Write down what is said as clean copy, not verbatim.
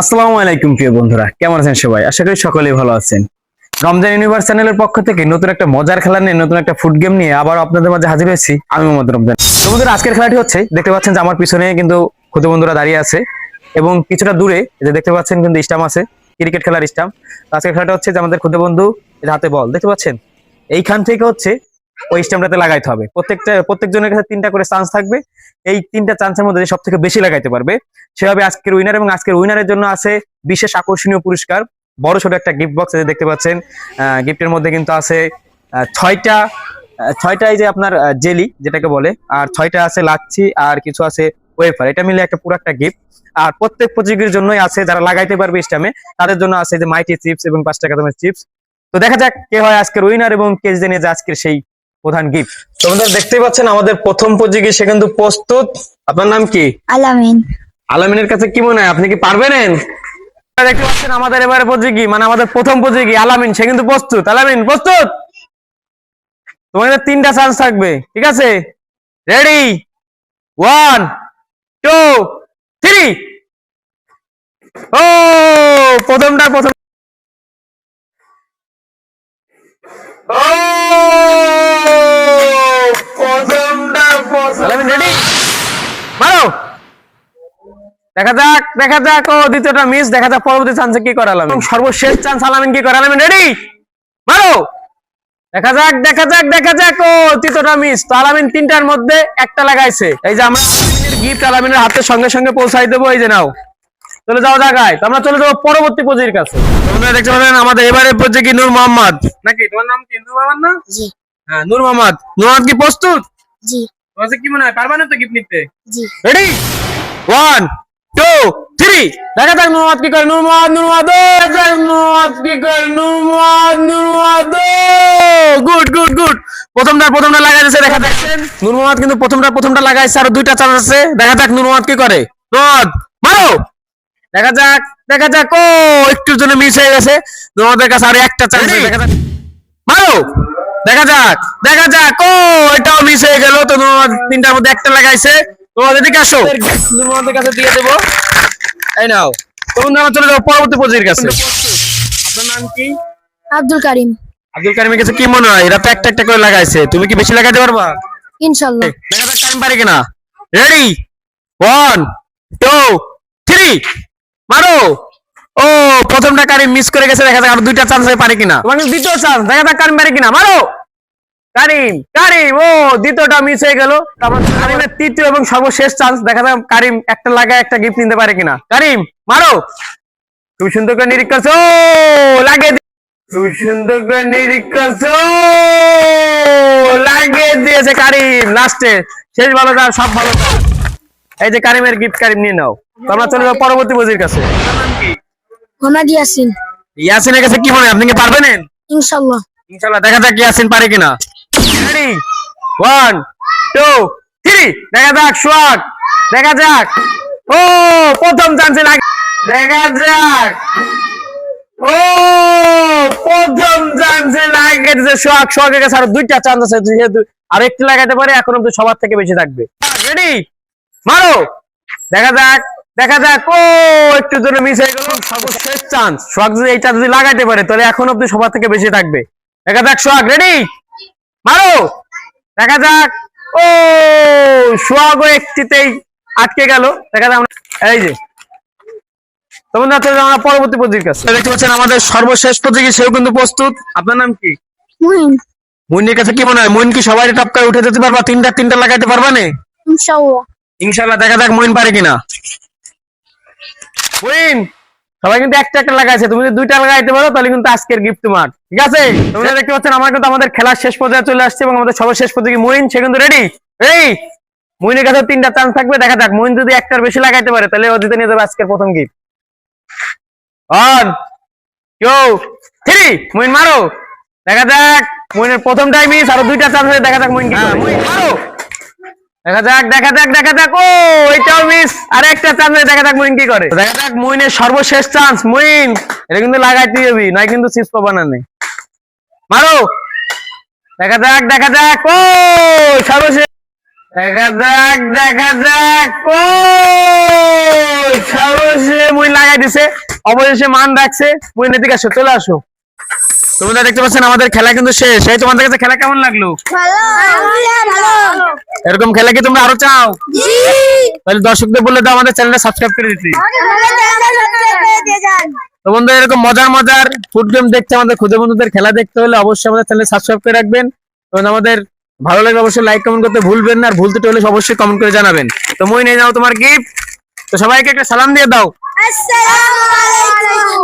আসসালামু আলাইকুম প্রিয় বন্ধুরা, কেমন আছেন সবাই? আশা করি সকলেই ভালো আছেন। রমজান ইউনিভার্স চ্যানেলের পক্ষ থেকে নতুন একটা মজার খেলা নিয়ে, নতুন একটা ফুড গেম নিয়ে আবার আপনাদের মাঝে হাজির হয়েছি আমি মোহাম্মদ রমজান। তো বন্ধুরা, আজকের খেলাটি হচ্ছে, দেখতে পাচ্ছেন যে আমার পিছনে কিন্তু ক্ষুদে বন্ধুরা দাঁড়িয়ে আছে এবং কিছুটা দূরে যে দেখতে পাচ্ছেন কিন্তু স্টাম্প আছে, ক্রিকেট খেলার স্টাম্প। আজকের খেলাটা হচ্ছে যে আমাদের ক্ষুদে বন্ধু হাতে বল দেখতে পাচ্ছেন, এইখান থেকে হচ্ছে ওই স্টাম্পটাতে লাগাইতে হবে। প্রত্যেকজনের কাছে 3টা করে চান্স থাকবে। এই 3টা চান্সের মধ্যে সব থেকে বেশি লাগাইতে পারবে সেভাবে আজকের উইনার, এবং আজকের উইনারের জন্য আছে বিশেষ আকর্ষণীয় পুরস্কার, বড় ছোট একটা গিফট বক্স দেখতে পাচ্ছেন। গিফটের মধ্যে কিন্তু আছে 6টা এই যে আপনার জেলি যেটাকে বলে, আর 6টা আছে লাচ্ছি, আর কিছু আছে ওয়েফার। এটা মিলে একটা পুরো একটা গিফট। আর প্রত্যেক প্রতিযোগীর জন্যই আছে, যারা লাগাইতে পারবে স্টামে তাদের জন্য আছে যে মাইটি চিপস এবং 5 টাকা দামের চিপস। তো দেখা যাক কে হয় আজকের উইনার এবং কে জেনে যায় আজকের সেই প্রধান গিফট। তো বন্ধুরা দেখতেই পাচ্ছেন আমাদের প্রথম প্রতিযোগী, সে কিন্তু প্রস্তুত। আপনার নাম কি? আলামিন। আলামিনের কাছে কি মনে হয়, আপনি কি পারবেন? দেখতে পাচ্ছেন আমাদের এবারে প্রতিযোগী, মানে আমাদের প্রথম প্রতিযোগী আলামিন, সে কিন্তু প্রস্তুত। আলামিন প্রস্তুত? তোমাদের 3টা চান্স থাকবে, ঠিক আছে? রেডি? 1 2 3। ও প্রথমটা ও আলামিন রেডি? মারো। দেখা যাক ও দ্বিতীয়টা মিস। দেখা যাক পরবর্তী চান্সে কি করে আলামিন। সর্বশেষ চান্স আলামিন কি করে। আলামিন রেডি? মারো। দেখা যাক ও তৃতীয়টা মিস। তো আলামিন 3টার মধ্যে একটা লাগাইছে। এই যে আমরা আলামিনের গিফট আলামিনের হাতে সঙ্গে সঙ্গে পৌঁছাই দেবো। এই যে নাও, চলে যাও জায়গায়। তো আমরা চলে যাবো পরবর্তী প্রতিযোগীর কাছে। তোমরা দেখতে পাচ্ছেন আমাদের এবারে প্রতিযোগী নূর মোহাম্মদ, নাকি তোমার নাম কি? নূর মোহাম্মদ না? জি। হ্যাঁ, নূর মোহাম্মদ। নূর মোহাম্মদ কি প্রস্তুত? জি। তোমার কি মনে হয়, পারবা না তো গিফট নিতে? জি। রেডি? 1 2 3। দেখা যাক নূর মোহাম্মদ কি করে। নূর মোহাম্মদ কি করে। গুড। প্রথমটা লাগাইছে। দেখা যাচ্ছেন নূর মোহাম্মদ কিন্তু প্রথমটা লাগাইছে, আর 2টা চান্স আছে। দেখা যাক নূর মোহাম্মদ কি করে। নূর মারো। দেখা যাক ও একটুর জন্য মিস হয়ে গেছে। নূর মোহাম্মদের কাছে আর একটা চান্স। দেখা যাক, মারো। দেখা যাক ও এটাও মিস হয়ে গেল। তো নূর মোহাম্মদ 3টার মধ্যে একটা লাগাইছে। তোমাদের এদিকে আসো, নূর মোহাম্মদের কাছে দিয়ে দেবো। এই নাও। তোমরা চলে যাও পরবর্তী প্রতিযোগীর কাছে। আপনার নাম কি? আব্দুল কারিম। আব্দুল কারিমের কাছে কি মনে হয়, এরা তো একটা করে লাগাইছে, তুমি কি বেশি লাগাইতে পারবা? ইনশাআল্লাহ। দেখা যাক কারিম পারে কিনা। রেডি? 1 2 3। মারো। ও প্রথমটা কারিম মিস করে গেছে। দেখা যাক আর 2টা চান্স পারে কিনা। তোমার দ্বিতীয় চান্স, দেখা যাক কারিম পারে কিনা। মারো। কারিম ও দ্বিতীয়টা মিস হয়ে গেল। তারপর কারিমের তৃতীয় এবং সর্বশেষ চান্স। দেখা যাক কারিম একটা লাগায় একটা গিফট নিতে পারে কিনা। কারিম মারো। তুমি সুন্দর করে নিরীক্ষা করছো, লাগিয়ে তুমি সুন্দর করে নিরীক্ষা করছো, লাগিয়ে দিয়েছে কারিম। লাস্টে শেষ ভালো যার সব ভালো যার। এই যে কারিমের গিফট, কারিম নিয়ে নাও। তোমরা চলে যাও পরবর্তী প্রতিযোগীর কাছে। মোহাম্মদ ইয়াসিন। ইয়াসিনের কাছে কি মনে হয়, আপনি কি পারবেন? ইনশাআল্লাহ। দেখা যাক ইয়াসিন পারে কিনা। রেডি? 1 2 3। দেখা যাক সোহাগ। দেখা যাক ও প্রথম চান্সে লাগে। দেখা যাক ও প্রথম চান্সে লাগিয়েছে সোহাগ। সোহাগের কাছে আর 2টা চান্স আছে, যেহেতু আর একটু লাগাতে পারে, এখন অব্দি সবার থেকে বেশি থাকবে। রেডি? মারো। দেখা যাক ও একটু জন্য মিস হয়ে গেল। সর্বশেষ চান্স, সোহাগ যদি এইটা যদি লাগাইতে পারে তাহলে এখন অব্দি সবার থেকে বেশি থাকবে। দেখা যাক সোহাগ। রেডি? মারো। দেখা যাক ও সোহাগও একটিতেই আটকে গেল। দেখা যাক এই যে তোমরা আমরা পরবর্তী প্রতিযোগীর কাছে। দেখতে পাচ্ছেন আমাদের সর্বশেষ প্রতিযোগী, সেও কিন্তু প্রস্তুত। আপনার নাম কি? মুইন। মুইনের কাছে কি মনে হয়, মুইন কি সবাই টপকায় উঠে যেতে পারবা? 3টা লাগাইতে পারবা না? ইনশাআল্লাহ। দেখা যাক মুইন পারে কিনা। মুইন, সবাই কিন্তু একটা লাগাইছে, তুমি যদি 2টা লাগাইতে পারো তাহলে কিন্তু আজকের গিফট তোমার, ঠিক আছে? তোমরা দেখতে পাচ্ছেন আমরা কিন্তু আমাদের খেলার শেষ পর্যায়ে চলে আসছে, এবং আমাদের সর্বশেষ প্রতিযোগী মুইন, সে কিন্তু রেডি। মুইনের কাছে 3টা চান্স থাকবে। দেখা যাক মুইন যদি একটার বেশি লাগাইতে পারে তাহলে ও জিতে নিয়ে যাবে আজকের প্রথম গিফট। 1 2 3। মুইন মারো। দেখা যাক মুইনের প্রথমটাই মিস, আরো 2টা চান্স আছে। দেখা যাক মুইন কি করে। মুইন মারো। দেখা যাক ও এটাও মিস, আর একটা চান্স। দেখা যাক মুইন কি করে। দেখা যাক মুইনের সর্বশেষ চান্স। মুইন এটা কিন্তু লাগাইতে হবে, নয় কিন্তু চিপস পাবা না। মারো। দেখা যাক ও সর্বশেষ দেখা যাক ও সাহসে মুই লাগাই দিছে, অবশেষে মান রাখছে। মুই এদিকে আসো, চলে আসো। তোমরা দেখতে পাচ্ছেন আমাদের খেলা কিন্তু শেষ। এই তোমাদের কাছে খেলা কেমন লাগলো? এরকম খেলা কি তোমরা আরো চাও? তাহলে দর্শকদের বলে দাও আমাদের চ্যানেলটা সাবস্ক্রাইব করে দিতে। তো বন্ধুরা, এরকম মজার মজার ফুড গেম দেখতে, আমাদের খুদে বন্ধুদের খেলা দেখতে হলে অবশ্যই আমাদের চ্যানেল সাবস্ক্রাইব করে রাখবেন এবং আমাদের ভালো লাগলে অবশ্যই লাইক কমেন্ট করতে ভুলবেন না, আর ভুলতে হলে অবশ্যই কমেন্ট করে জানাবেন। তো মই নিয়ে যাও তোমার গিফট। তো সবাইকে একটা সালাম দিয়ে দাও। আসসালামু আলাইকুম।